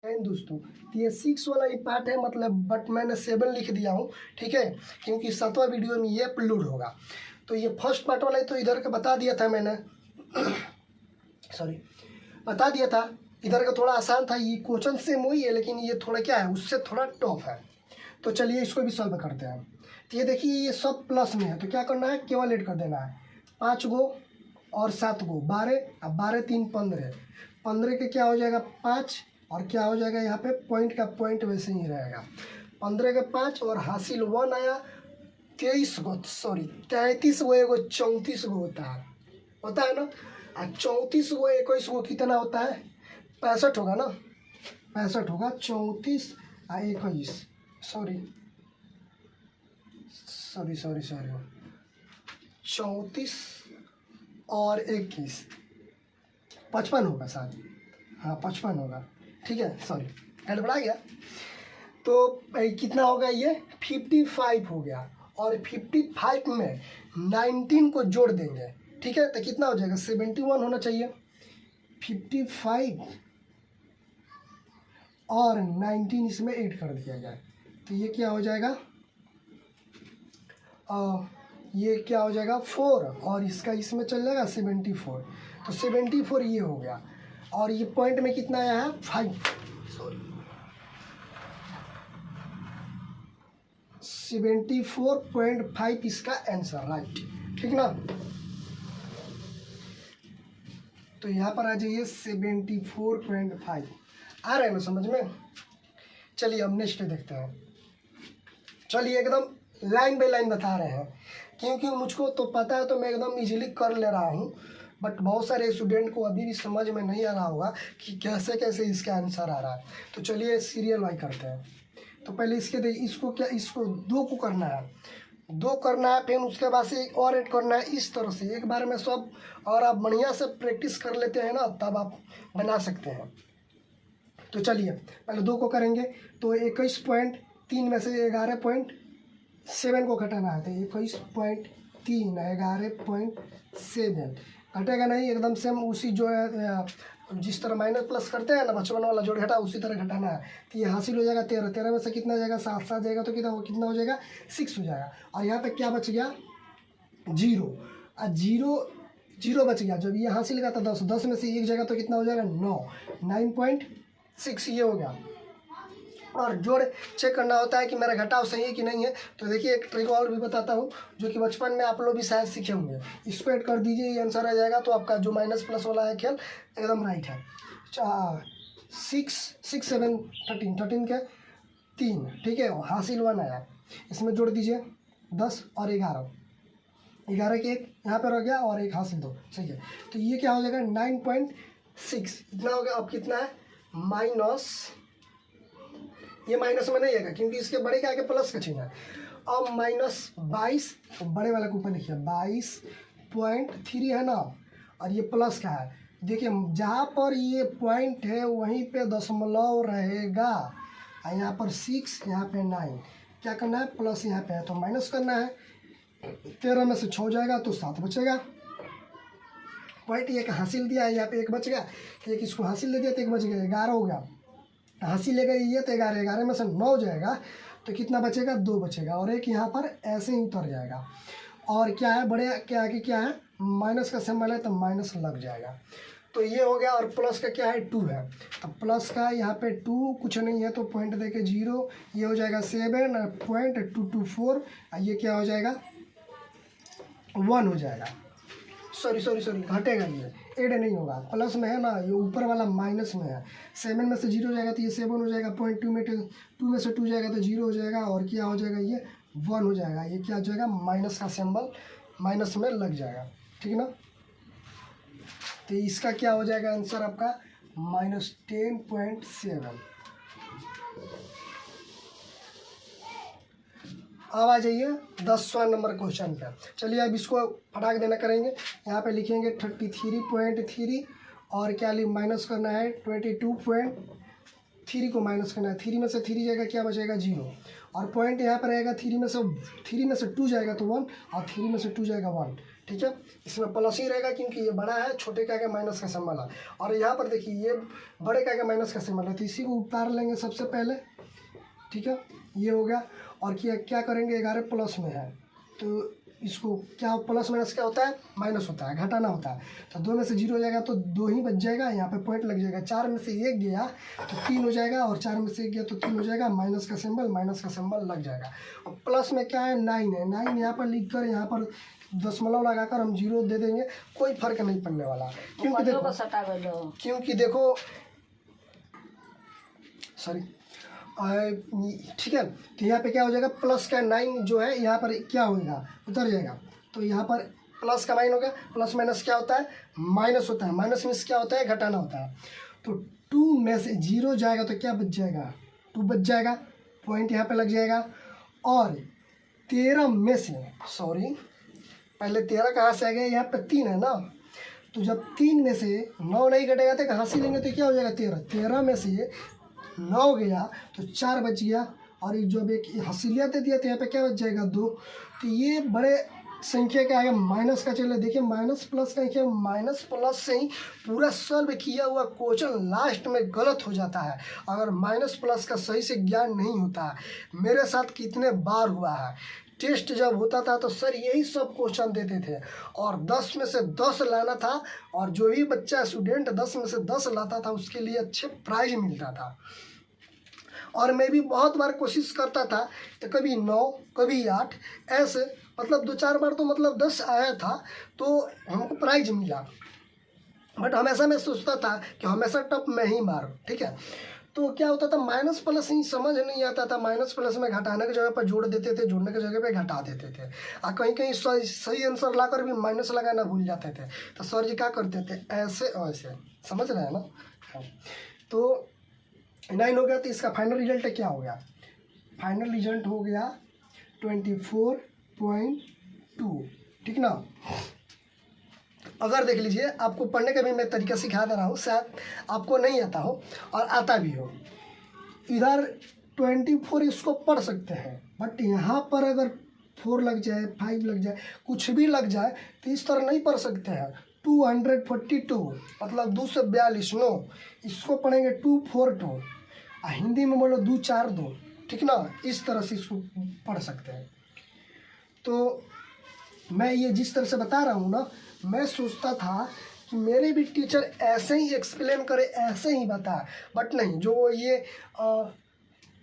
दोस्तों, तो ये 6 वाला ही पार्ट है, मतलब बट मैंने 7 लिख दिया हूँ, ठीक है, क्योंकि 7वां वीडियो में ये अपलोड होगा। तो ये फर्स्ट पार्ट वाला है, तो इधर का बता दिया था मैंने सॉरी, बता दिया था। इधर का थोड़ा आसान था, ये क्वेश्चन सेम वही है, लेकिन ये थोड़ा क्या है, उससे थोड़ा टफ है। तो चलिए इसको भी सॉल्व करते हैं। तो ये देखिए, ये सब प्लस में है, तो क्या करना है, केवल ऐड कर देना है। 5 गो और 7 गो 12, अब 12 3 15, 15 के क्या हो जाएगा 5, और क्या हो जाएगा यहाँ पे पॉइंट का पॉइंट वैसे ही रहेगा। 15 के 5 और हासिल 1 आया। 33 गो एगो 34 गो होता है ना। और 34 गो 21 गो कितना होता है, 65 होगा ना, 65 होगा। 34 और 21, सॉरी 34 और 21, 55 होगा शायद, हाँ 55 होगा, ठीक है, सॉरी गड़बड़ा गया। तो कितना होगा, ये 55 हो गया, और 55 में 19 को जोड़ देंगे, ठीक है, तो कितना हो जाएगा 71 होना चाहिए। 55 और 19 इसमें ऐड कर दिया जाए, तो ये क्या हो जाएगा, ये क्या हो जाएगा 4, और इसका इसमें चल जाएगा 74, तो 74 ये हो गया। और ये पॉइंट में कितना आया है 5, सॉरी 74.5 इसका आंसर, राइट, ठीक ना। तो यहाँ पर आ जाइए 74.5, आ रहा है ना समझ में। चलिए अब नेक्स्ट देखते हैं। चलिए एकदम लाइन बाय लाइन बता रहे हैं, क्योंकि मुझको तो पता है, तो मैं एकदम इजीली कर ले रहा हूँ। बट बहुत सारे स्टूडेंट को अभी भी समझ में नहीं आ रहा होगा कि कैसे कैसे इसका आंसर आ रहा है। तो चलिए सीरियल वाई करते हैं। तो पहले इसको क्या, इसको 2 को करना है, 2 करना है, फिर उसके बाद से एक और ऐड करना है, इस तरह से एक बार में सब। और आप बढ़िया से प्रैक्टिस कर लेते हैं ना, तब आप बना सकते हैं। तो चलिए पहले 2 को करेंगे, तो 21.3 में से 11.7 को घटाना है, तो 21.3 11.7 घटेगा नहीं, एकदम सेम उसी जो है, जिस तरह माइनस प्लस करते हैं ना, बचपन वाला जोड़ घटा, उसी तरह घटाना है। तो ये हासिल हो जाएगा 13, 13 में से कितना हो जाएगा 7, 7 जाएगा तो कितना हो जाएगा 6 हो जाएगा। और यहाँ पे क्या बच गया 0, और 0 बच गया। जब ये हासिल का था 10, 10 में से 1 जाएगा तो कितना हो जाएगा 9, 9.6 ये हो गया। और जोड़ चेक करना होता है कि मेरा घटाव सही है कि नहीं है। तो देखिए एक ट्रिक और भी बताता हूँ, जो कि बचपन में आप लोग भी शायद सीखे होंगे। इसको ऐड कर दीजिए, ये आंसर आ जाएगा। तो आपका जो माइनस प्लस वाला है खेल एकदम राइट है। 6 6 7 13 के 3, ठीक है, हासिल 1 आया। इसमें जोड़ दीजिए 10 और 11, 11 के 1 यहाँ पर रह गया, और 1 हासिल 2, सही है। तो ये क्या हो जाएगा 9.6, इतना हो गया। अब कितना है माइनस, ये माइनस में नहीं आएगा क्योंकि इसके बड़े के आगे प्लस का चिन्ह है। अब -22, तो बड़े वाले के ऊपर लिखिए 22.3 है ना, और ये प्लस का है। देखिए जहाँ पर ये पॉइंट है वहीं पे दशमलव रहेगा, और यहाँ पर 6, यहाँ पे 9, क्या करना है प्लस यहाँ पे है तो माइनस करना है। 13 में से 6 जाएगा तो 7 बचेगा। पॉइंट एक हासिल दिया है, यहाँ पे 1 बच गया, एक इसको हासिल दे दिया तो 1 बच गया, 11 हो गया। हासिल लेगा ये तो 11, 11 में से 9 जाएगा तो कितना बचेगा 2 बचेगा, और एक यहाँ पर ऐसे ही उतर जाएगा। और क्या है बड़े के आगे क्या है, माइनस का सिंबल है तो माइनस लग जाएगा। तो ये हो गया। और प्लस का क्या है 2 है, तो प्लस का यहाँ पे 2 कुछ नहीं है तो पॉइंट दे के 0, ये हो जाएगा 7.224, और ये क्या हो जाएगा 1 हो जाएगा। सॉरी घटेगा, ये ऐड नहीं होगा, प्लस में है ना, ये ऊपर वाला माइनस में है। 7 में से 0 जाएगा तो ये 7 हो जाएगा, 0.2 में 2 में से 2 जाएगा तो 0 हो जाएगा, और क्या हो जाएगा ये 1 हो जाएगा। ये क्या हो जाएगा माइनस का सिंबल माइनस में लग जाएगा, ठीक ना। तो इसका क्या हो जाएगा आंसर आपका -10.7। अब आ जाइए 10वां नंबर क्वेश्चन पे। चलिए अब इसको फटाक देना करेंगे। यहाँ पे लिखेंगे 33.3, और क्या माइनस करना है 22.3 को माइनस करना है। 3 में से 3 जाएगा, क्या बचेगा 0, और पॉइंट यहाँ पर रहेगा 3 में से 2 जाएगा तो 1, और 3 में से 2 जाएगा 1, ठीक है, इसमें प्लस ही रहेगा क्योंकि ये बड़ा है, छोटे का माइनस का सिंबल है। और यहाँ पर देखिए ये बड़े का माइनस का सिंबल है, तो इसी को उतार लेंगे सबसे पहले। ठीक है, ये हो गया। और क्या करेंगे, 11 प्लस में है तो इसको क्या प्लस माइनस क्या होता है, माइनस होता है, घटाना होता है। तो 2 में से 0 हो जाएगा तो 2 ही बच जाएगा, यहाँ पे पॉइंट लग जाएगा। 4 में से 1 गया तो 3 हो जाएगा, और 4 में से 1 गया तो 3 हो जाएगा, माइनस का सिंबल लग जाएगा। और प्लस में क्या है, 9 है, 9 यहाँ पर लिख कर यहाँ पर दशमलव लगाकर हम 0 दे देंगे, कोई फर्क नहीं पड़ने वाला। क्योंकि देखो सॉरी, ठीक है, तो यहाँ पे क्या हो जाएगा, प्लस का 9 जो है यहाँ पर क्या होगा, उतर जाएगा। तो यहाँ पर प्लस का 9 हो गया। प्लस माइनस क्या होता है, माइनस होता है। माइनस मीन्स क्या होता है, घटाना होता है। तो 2 में से 0 जाएगा तो क्या बच जाएगा, 2 बच जाएगा, पॉइंट यहाँ पे लग जाएगा। और 13 में से पहले 13 कहाँ से आ गया, यहाँ पे 3 है ना, तो जब 3 में से 9 नहीं घटेगा तो कहाँ से लेंगे, तो क्या हो जाएगा 13। 13 में से 9 गया तो 4 बच गया, और ये जो एक हसीलिया दे दिया तो यहाँ पे क्या बच जाएगा, 2। तो ये बड़े संख्या क्या है, माइनस का। चलिए देखिए, माइनस प्लस का क्या, माइनस प्लस से ही पूरा सॉल्व किया हुआ क्वेश्चन लास्ट में गलत हो जाता है अगर माइनस प्लस का सही से ज्ञान नहीं होता है। मेरे साथ कितने बार हुआ है, टेस्ट जब होता था तो सर यही सब क्वेश्चन देते थे, और 10 में से 10 लाना था, और जो भी बच्चा स्टूडेंट 10 में से 10 लाता था उसके लिए अच्छे प्राइज मिलता था। और मैं भी बहुत बार कोशिश करता था, तो कभी 9 कभी 8 ऐसे, मतलब 2-4 बार तो मतलब 10 आया था तो हमको प्राइज मिला। बट हमेशा मैं सोचता था कि हमेशा टॉप में ही मारूं। ठीक है, तो क्या होता था, माइनस प्लस ही समझ नहीं आता था। माइनस प्लस में घटाने की जगह पर जोड़ देते थे, जोड़ने की जगह पे घटा देते थे, और कहीं कहीं सही आंसर लाकर भी माइनस लगाना भूल जाते थे। तो सर जी क्या करते थे, ऐसे ऐसे, समझ रहे हैं ना। तो 9 हो गया, तो इसका फाइनल रिजल्ट क्या हो गया, फाइनल रिजल्ट हो गया 24.2। ठीक ना। अगर देख लीजिए, आपको पढ़ने का भी मैं तरीका सिखा दे रहा हूँ, शायद आपको नहीं आता हो और आता भी हो। इधर 24 इसको पढ़ सकते हैं, बट यहाँ पर अगर 4 लग जाए, 5 लग जाए, कुछ भी लग जाए तो इस तरह नहीं पढ़ सकते हैं। 242 मतलब 2 से 42, नो, इसको पढ़ेंगे 242, हिंदी में बोलो 242। ठीक ना, इस तरह से इसको पढ़ सकते हैं। तो मैं ये जिस तरह से बता रहा हूँ ना, मैं सोचता था कि मेरे भी टीचर ऐसे ही एक्सप्लेन करे, ऐसे ही बताए, बट नहीं, जो ये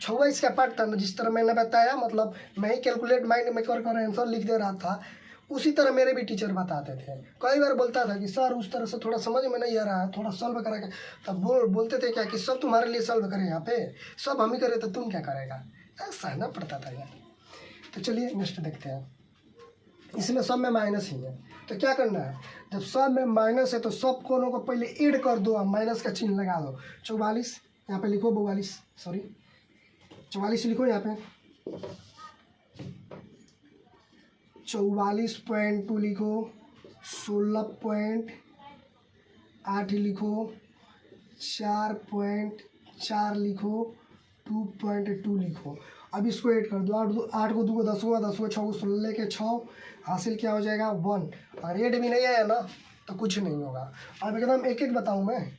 26 का पार्ट था ना, जिस तरह मैंने बताया, मतलब मैं ही कैलकुलेट माइंड में कर आंसर लिख दे रहा था, उसी तरह मेरे भी टीचर बताते थे। कई बार बोलता था कि सर उस तरह से थोड़ा समझ में नहीं आ रहा है, थोड़ा सॉल्व करेगा। तब बोलते थे क्या कि सब तुम्हारे लिए सॉल्व करें, यहाँ पे सब हम ही करें तो तुम क्या करेगा, सहना पड़ता था यार। तो चलिए नेक्स्ट देखते हैं। इसमें सब में माइनस ही है, तो क्या करना है, जब सब में माइनस है तो सब कोनों को पहले ऐड कर दो, माइनस का चिन्ह लगा दो। 44 यहाँ पे लिखो, 44 लिखो यहाँ पे, 44.2 लिखो, 16.8 लिखो, 4.4 लिखो, 2.2 लिखो। अब इसको ऐड कर दो, 8 को 2 को 10 हुआ, 10 को 6 को 16 के 6 हासिल क्या हो जाएगा 1। और ऐड भी नहीं आया ना तो कुछ नहीं होगा। अब एकदम एक एक बताऊँ मैं,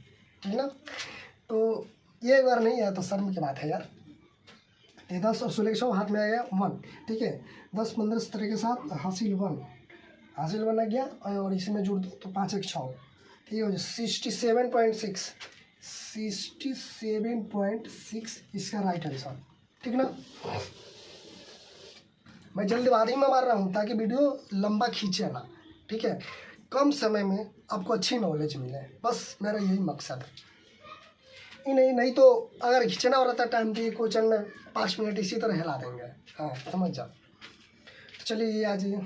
ठीक ना। तो ये एक बार नहीं आया तो शर्म की बात है यार। 10 और 16 के 6 हाथ में आ गया 1, ठीक है। 10 15 17 के साथ हासिल 1 आ गया, और इसमें जोड़ दो तो 5 1 6, ठीक है। 67.6 इसका राइट आंसर, ठीक ना। मैं जल्दबाजी में मार रहा हूँ ताकि वीडियो लंबा खींचे ना, ठीक है। कम समय में आपको अच्छी नॉलेज मिले, बस मेरा यही मकसद है। नहीं तो अगर खींचना हो रहा था टाइम तो ये क्वेश्चन में 5 मिनट इसी तरह हिला देंगे, हाँ समझ जाओ। तो चलिए ये आ जाइए।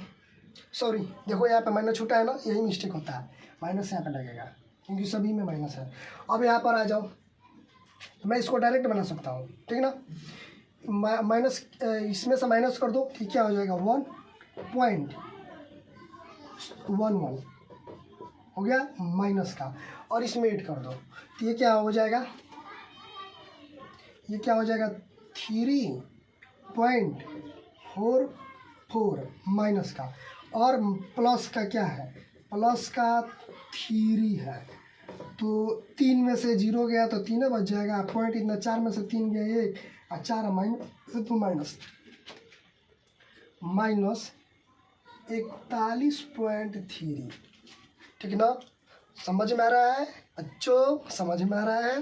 सॉरी देखो यहाँ पे माइनस छूटा है ना, यही मिस्टेक होता है, माइनस यहाँ पे लगेगा क्योंकि सभी में माइनस है। अब यहाँ पर आ जाओ, मैं इसको डायरेक्ट बना सकता हूँ, ठीक ना। माइनस इसमें से माइनस कर दो, ठीक क्या हो जाएगा 1.11 हो गया माइनस का, और इसमें ऐड कर दो तो ये क्या हो जाएगा, 3.44 माइनस का, और प्लस का क्या है, प्लस का 3 है, तो 3 में से 0 गया तो 3 बच जाएगा, पॉइंट इतना 4 में से 3 गया 1 और 4 तो माइनस 41.3। ठीक ना, समझ में आ रहा है बच्चों, समझ में आ रहा है।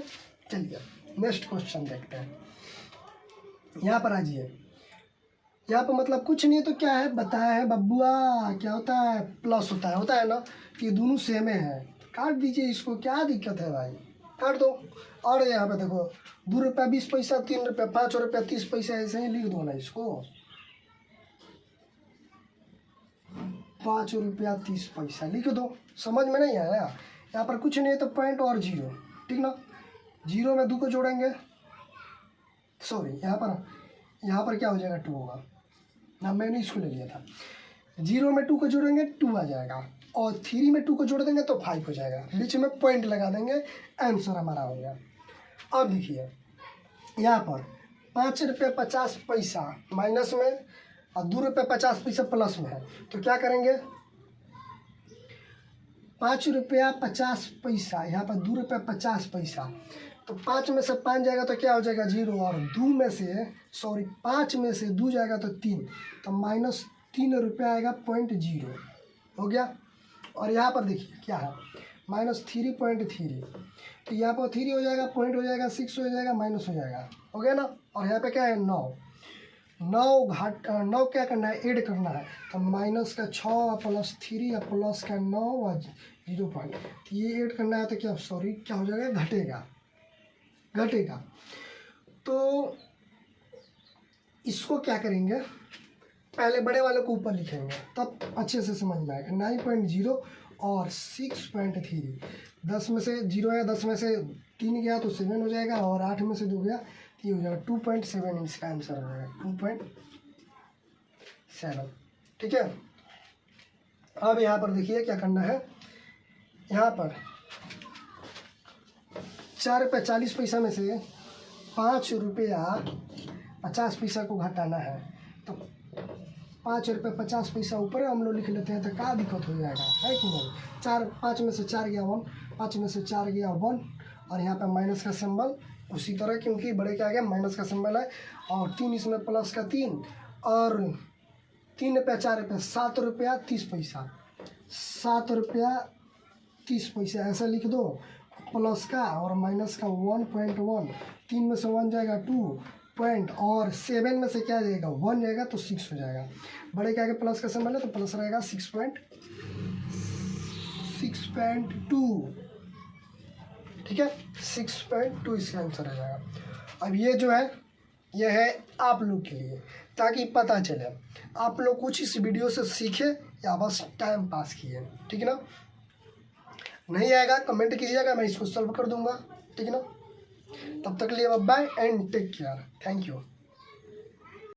चलिए नेक्स्ट क्वेश्चन देखते हैं। यहाँ पर आ जाइए, यहाँ पर मतलब कुछ नहीं है तो क्या है बताया है बब्बुआ, क्या होता है प्लस होता है ना, कि ये दोनों सेम है, काट दीजिए इसको, क्या दिक्कत है भाई, काट दो। और यहाँ पे देखो 2 रुपया 20 पैसा, 3 रुपया, 5 रुपया 30 पैसा, ऐसे ही लिख दो ना इसको, 5 रुपया 30 पैसा लिख दो। समझ में नहीं आया, यहाँ पर कुछ नहीं है तो पॉइंट और 0, ठीक ना, 0 में 2 को जोड़ेंगे, सॉरी यहाँ पर क्या हो जाएगा 2 होगा ना, मैंने इसको ले लिया था। 0 में 2 को जोड़ेंगे 2 आ जाएगा, और 3 में 2 को जोड़ देंगे तो 5 हो जाएगा, बीच में पॉइंट लगा देंगे, आंसर हमारा हो गया। अब देखिए यहाँ पर 5 रुपये 50 पैसा माइनस में और 2 रुपये 50 पैसा प्लस में है, तो क्या करेंगे, 5 रुपया 50 पैसा, यहाँ पर 2 रुपये 50 पैसा, तो 5 में से 5 जाएगा तो क्या हो जाएगा 0, और 5 में से 2 जाएगा तो 3, तो माइनस 3 रुपया आएगा, पॉइंट 0 हो गया। और यहाँ पर देखिए क्या है, माइनस 3.3, तो यहाँ पर 3 हो जाएगा, पॉइंट हो जाएगा 6 हो जाएगा, माइनस हो जाएगा, हो गया ना। और यहाँ पे क्या है 9 क्या करना है, ऐड करना है, तो माइनस का 6 प्लस 3 और प्लस का 9 और 0 पॉइंट, ये ऐड करना है तो क्या क्या हो जाएगा, घटेगा। तो इसको क्या करेंगे, पहले बड़े वाले को ऊपर लिखेंगे तब अच्छे से समझ में आएगा। 9.0 और 6.3, 10 में से 0 है, 10 में से 3 गया तो 7 हो जाएगा, और 8 में से 2 गया तो ये हो जाएगा 2.7, इसका आंसर हो जाएगा 2.7। ठीक है, अब यहाँ पर देखिए क्या करना है, यहाँ पर 4 रुपये 40 पैसा में से 5 रुपया 50 पैसा को घटाना है, तो 5 रुपये 50 पैसा ऊपर हम लोग लिख लेते हैं, तो क्या दिक्कत हो जाएगा, है कि नहीं। 5 में से 4 गया 1, 5 में से 4 गया 1, और यहाँ पे माइनस का सिंबल उसी तरह, क्योंकि बड़े क्या गया माइनस का सिंबल है, और 3 इसमें प्लस का 3, और 3 रुपया 4 रुपया 7 रुपया 30 पैसा, 7 रुपया 30 पैसा ऐसा लिख दो, प्लस का और माइनस का 1.1, 3 में से 1 जाएगा 2 पॉइंट, और 7 में से क्या जाएगा 1 जाएगा तो 6 हो जाएगा। बड़े के आगे प्लस का सिंबल है तो प्लस रहेगा 6.2, ठीक है, 6.2 इसका आंसर आ जाएगा। अब ये जो है ये है आप लोग के लिए, ताकि पता चले आप लोग कुछ इस वीडियो से सीखे या बस टाइम पास किए, ठीक है ना। नहीं आएगा कमेंट कीजिएगा, मैं इसको सॉल्व कर दूंगा, ठीक है ना। तब तक के लिए bye and take care, thank you.